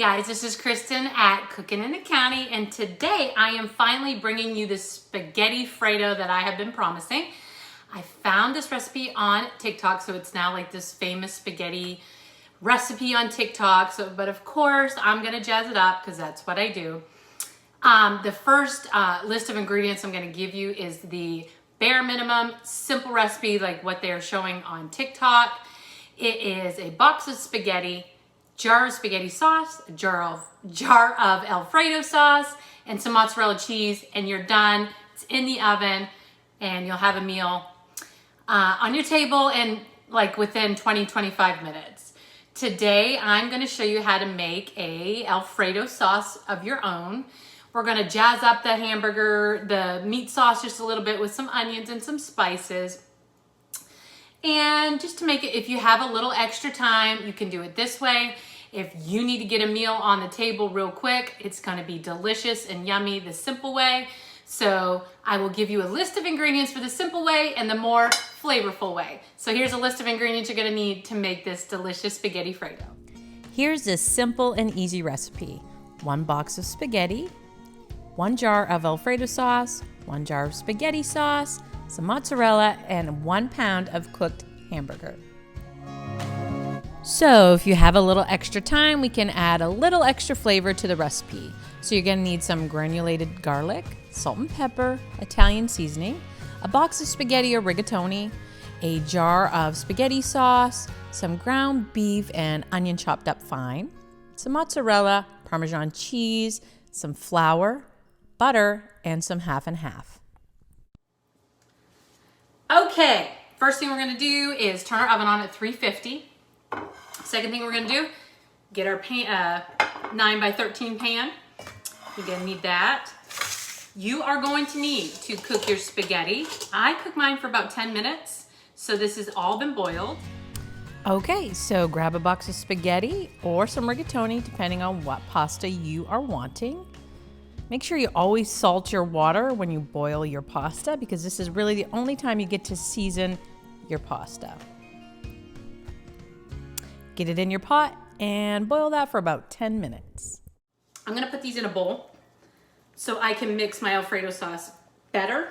guys, this is Kristen at Cooking in the County, and today I am finally bringing you this spaghetti Fredo that I have been promising. I found this recipe on TikTok, so it's now like this famous spaghetti recipe on TikTok. But of course, I'm gonna jazz it up because that's what I do. The first list of ingredients I'm gonna give you is the bare minimum, simple recipe like what they're showing on TikTok. It is a box of spaghetti, jar of spaghetti sauce, a jar of Alfredo sauce, and some mozzarella cheese, and you're done. It's in the oven, and you'll have a meal on your table in like within 20-25 minutes. Today, I'm gonna show you how to make a Alfredo sauce of your own. We're gonna jazz up the hamburger, the meat sauce just a little bit with some onions and some spices. And just to make it, if you have a little extra time, you can do it this way. If you need to get a meal on the table real quick, it's gonna be delicious and yummy the simple way. So I will give you a list of ingredients for the simple way and the more flavorful way. So here's a list of ingredients you're gonna need to make this delicious spaghetti Fredo. Here's a simple and easy recipe. 1 box of spaghetti, 1 jar of Alfredo sauce, 1 jar of spaghetti sauce, some mozzarella, and 1 pound of cooked hamburger. So if you have a little extra time, we can add a little extra flavor to the recipe. So you're gonna need some granulated garlic, salt and pepper, Italian seasoning, a box of spaghetti or rigatoni, a jar of spaghetti sauce, some ground beef and onion chopped up fine, some mozzarella, Parmesan cheese, some flour, butter, and some half and half. Okay, first thing we're gonna do is turn our oven on at 350. Second thing we're gonna do, get our 9x13 pan. You're gonna need that. You are going to need to cook your spaghetti. I cook mine for about 10 minutes, so this has all been boiled. Okay, so grab a box of spaghetti or some rigatoni, depending on what pasta you are wanting. Make sure you always salt your water when you boil your pasta because this is really the only time you get to season your pasta. Get it in your pot and boil that for about 10 minutes. I'm gonna put these in a bowl so I can mix my Alfredo sauce better.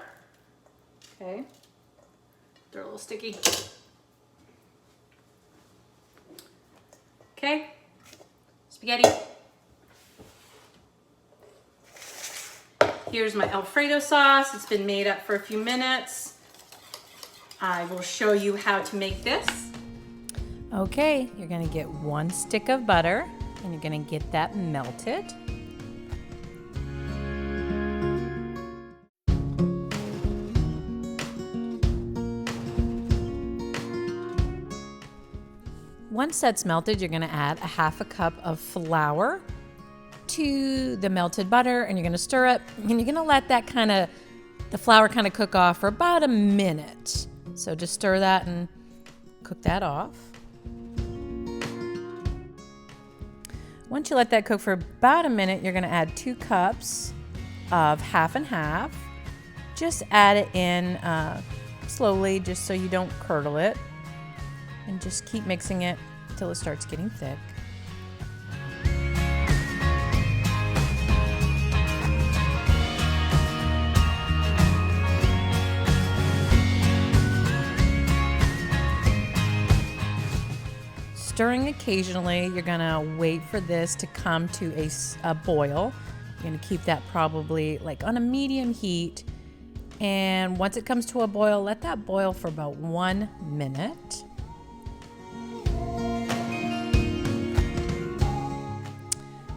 Okay, they're a little sticky. Okay, spaghetti. Here's my Alfredo sauce. It's been made up for a few minutes. I will show you how to make this. Okay, you're gonna get 1 stick of butter and you're gonna get that melted. Once that's melted, you're gonna add a 1/2 cup of flour to the melted butter and you're gonna stir it and you're gonna let that the flour cook off for about a minute. So just stir that and cook that off. Once you let that cook for about a minute, you're gonna add 2 cups of half and half. Just add it in slowly just so you don't curdle it. And just keep mixing it until it starts getting thick. Stirring occasionally, you're gonna wait for this to come to a boil. You're gonna keep that probably like on a medium heat. And once it comes to a boil, let that boil for about 1 minute.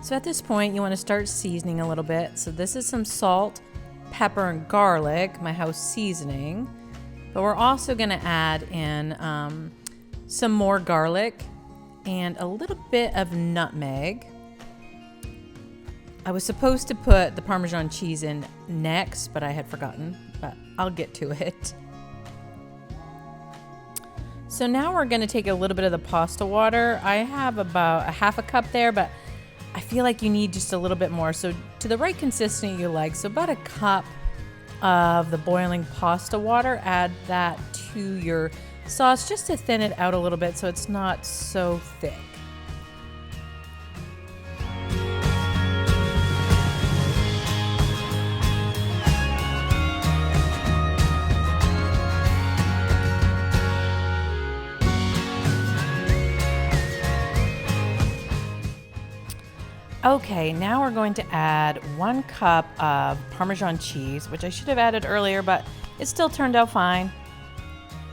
So at this point, you wanna start seasoning a little bit. So this is some salt, pepper, and garlic, my house seasoning. But we're also gonna add in some more garlic and a little bit of nutmeg. I was supposed to put the Parmesan cheese in next, but I had forgotten, but I'll get to it. So now we're gonna take a little bit of the pasta water. I have about a 1/2 cup there, but I feel like you need just a little bit more. So to the right consistency you like, so about 1 cup of the boiling pasta water, add that to your sauce just to thin it out a little bit so it's not so thick. Okay, now we're going to add 1 cup of Parmesan cheese, which I should have added earlier, but it still turned out fine.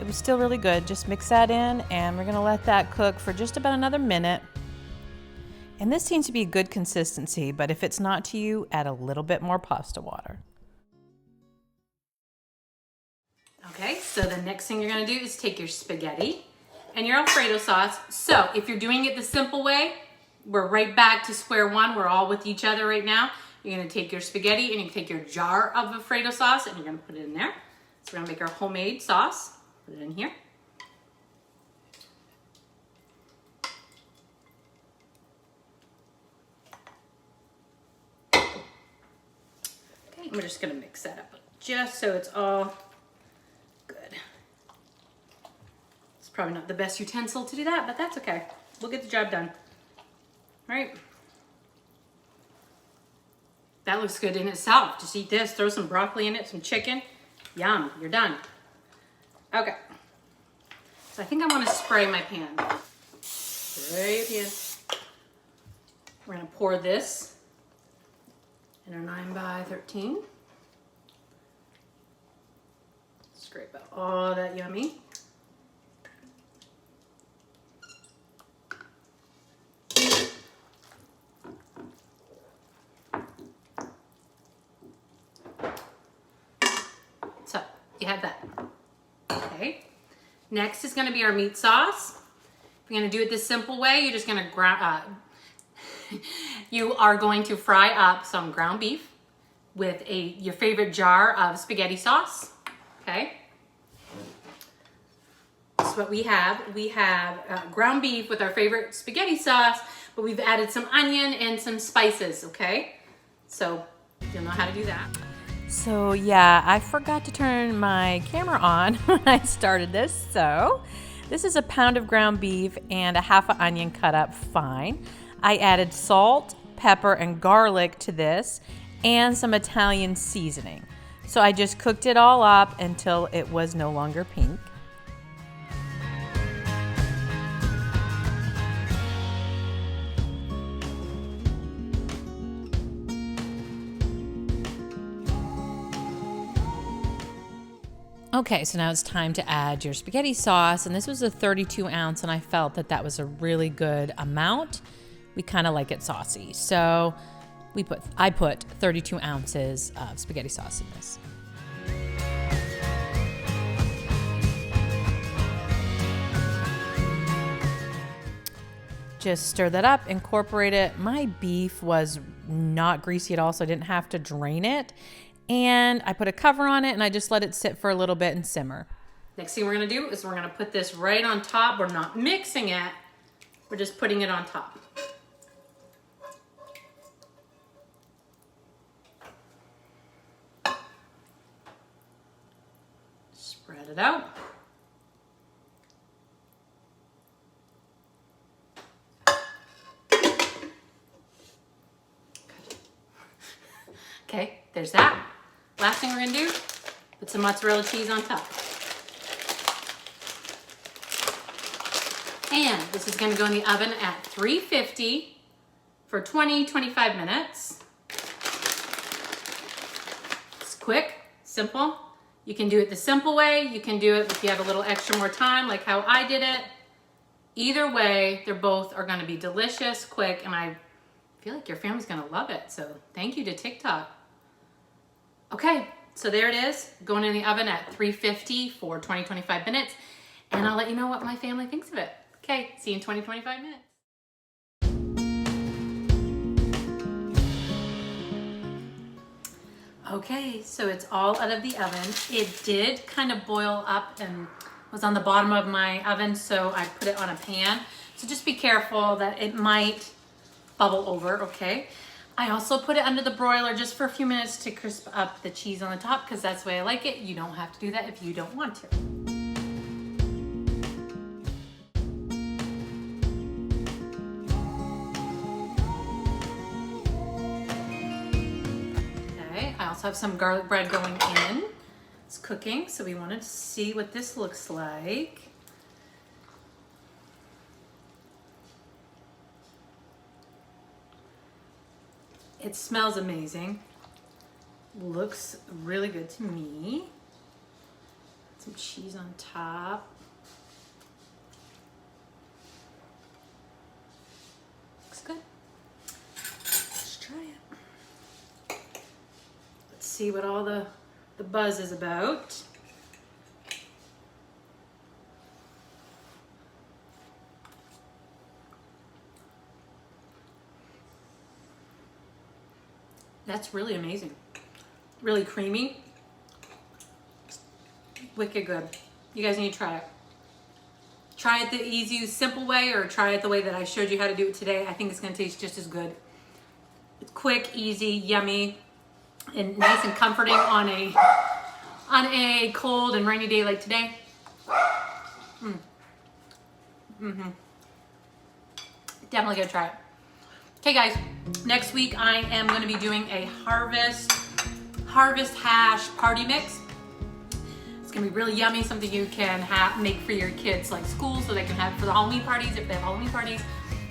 It was still really good. Just mix that in, and we're gonna let that cook for just about another minute. And this seems to be a good consistency, but if it's not to you, add a little bit more pasta water. Okay, so the next thing you're gonna do is take your spaghetti and your Alfredo sauce. So if you're doing it the simple way, we're right back to square one. We're all with each other right now. You're gonna take your spaghetti and you take your jar of Alfredo sauce and you're gonna put it in there. So we're gonna make our homemade sauce. Put it in here. Okay, and we're just gonna mix that up just so it's all good. It's probably not the best utensil to do that, but that's okay. We'll get the job done. All right. That looks good in itself. Just eat this, throw some broccoli in it, some chicken. Yum, you're done. Okay. So I think I want to spray my pan. Spray pan. We're gonna pour this in our 9x13. Scrape out all that yummy. So you have that. Okay. Next is going to be our meat sauce. If you're going to do it the simple way, you're just going to you are going to fry up some ground beef with your favorite jar of spaghetti sauce. Okay. That's what we have. We have ground beef with our favorite spaghetti sauce, but we've added some onion and some spices. Okay. So you'll know how to do that. So yeah, I forgot to turn my camera on when I started this. So this is a pound of ground beef and a half an onion cut up fine. I added salt, pepper, and garlic to this and some Italian seasoning. So I just cooked it all up until it was no longer pink. Okay, so now it's time to add your spaghetti sauce, and this was a 32 ounce, and I felt that that was a really good amount. We kind of like it saucy, so I put 32 ounces of spaghetti sauce in this. Just stir that up, incorporate it. My beef was not greasy at all, so I didn't have to drain it. And I put a cover on it and I just let it sit for a little bit and simmer. Next thing we're gonna do is we're gonna put this right on top. We're not mixing it, we're just putting it on top. Spread it out. Okay, there's that. Last thing we're gonna do, put some mozzarella cheese on top. And this is gonna go in the oven at 350 for 20-25 minutes. It's quick, simple. You can do it the simple way. You can do it if you have a little extra more time, like how I did it. Either way, they're both are gonna be delicious, quick, and I feel like your family's gonna love it. So thank you to TikTok. Okay, so there it is, going in the oven at 350 for 20-25 minutes, and I'll let you know what my family thinks of it. Okay, see you in 20-25 minutes. Okay, so it's all out of the oven. It did kind of boil up and was on the bottom of my oven, so I put it on a pan. So just be careful that it might bubble over, okay? I also put it under the broiler just for a few minutes to crisp up the cheese on the top because that's the way I like it. You don't have to do that if you don't want to. Okay, I also have some garlic bread going in. It's cooking, so we wanted to see what this looks like. It smells amazing. Looks really good to me. Some cheese on top. Looks good. Let's try it. Let's see what all the buzz is about. That's really amazing. Really creamy. Wicked good. You guys need to try it. Try it the easy, simple way, or try it the way that I showed you how to do it today. I think it's gonna taste just as good. It's quick, easy, yummy, and nice and comforting on a cold and rainy day like today. Definitely gonna try it. Okay guys, next week I am gonna be doing a harvest hash party mix. It's gonna be really yummy, something you can make for your kids like school so they can have for the Halloween parties if they have Halloween parties,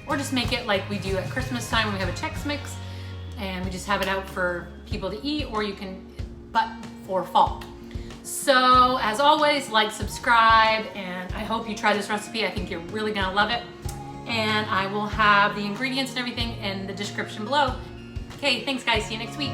or just make it like we do at Christmas time when we have a Chex Mix and we just have it out for people to eat, or you can, but for fall. So as always, like, subscribe, and I hope you try this recipe. I think you're really gonna love it. And I will have the ingredients and everything in the description below. Okay, thanks guys, see you next week.